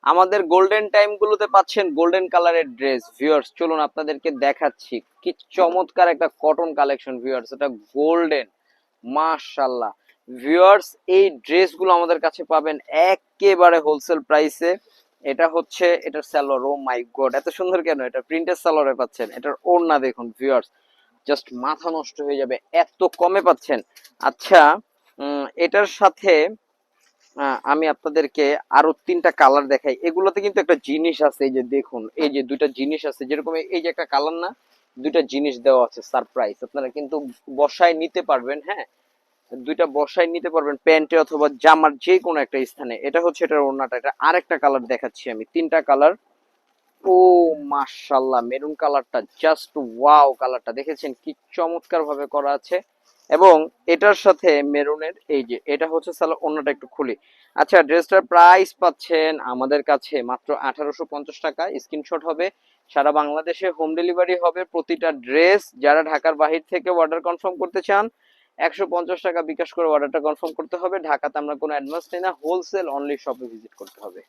আমাদের golden time গুলোতে পাচ্ছেন গোল্ডেন কালারের ড্রেস। ভিউয়ার্স চলুন আপনাদেরকে দেখাচ্ছি কি চমৎকার একটা কটন কালেকশন। ভিউয়ার্স এটা গোল্ডেন, মাশাআল্লাহ। ভিউয়ার্স এই ড্রেসগুলো আমাদের কাছে পাবেন একেবারে হোলসেল প্রাইসে। এটা হচ্ছে এটার সালোয়ার, ও মাই গড এত সুন্দর কেন! এটা প্রিন্টেড সালোয়ারে পাচ্ছেন। এটার ওড়না দেখুন ভিউয়ার্স, জাস্ট মাথা নষ্ট হয়ে যাবে, এত কমে পাচ্ছেন। আচ্ছা, এটার সাথে আমি আপনাদেরকে আরো 3টা কালার দেখাই। এগুলোতে কিন্তু একটা জিনিস আছে, এই যে দেখুন, এই যে 2টা জিনিস আছে, যেরকম এই যে একটা কালার না, 2টা জিনিস দেওয়া আছে সারপ্রাইজ। আপনারা কিন্তু বসায় নিতে পারবেন, হ্যাঁ, 2টা বসায় নিতে পারবেন প্যান্টে অথবা জামার যে কোনো একটা স্থানে। এটা হচ্ছে এটার ওড়নাটা। এটা আরেকটা কালার দেখাচ্ছি আমি, 3টা কালার। ও মাশাআল্লাহ, মেরুন কালারটা জাস্ট ওয়াও! কালারটা দেখেছেন কি চমৎকার ভাবে করা আছে। এবং এটার সাথে মেরুনের এই যে এটা হচ্ছে সালোয়ার, অন্যটা একটু খুলি। আচ্ছা, ড্রেসটার প্রাইস পাচ্ছেন আমাদের কাছে মাত্র 1850 টাকা। স্ক্রিনশট হবে, সারা বাংলাদেশে হোম ডেলিভারি হবে প্রতিটা ড্রেস। যারা ঢাকার বাহির থেকে অর্ডার কনফার্ম করতে চান 150 টাকা বিকাশ করে অর্ডারটা কনফার্ম করতে হবে। ঢাকাতে আমরা কোনো অ্যাডভান্স নেই না, হোলসেল অনলি শপে ভিজিট করতে হবে।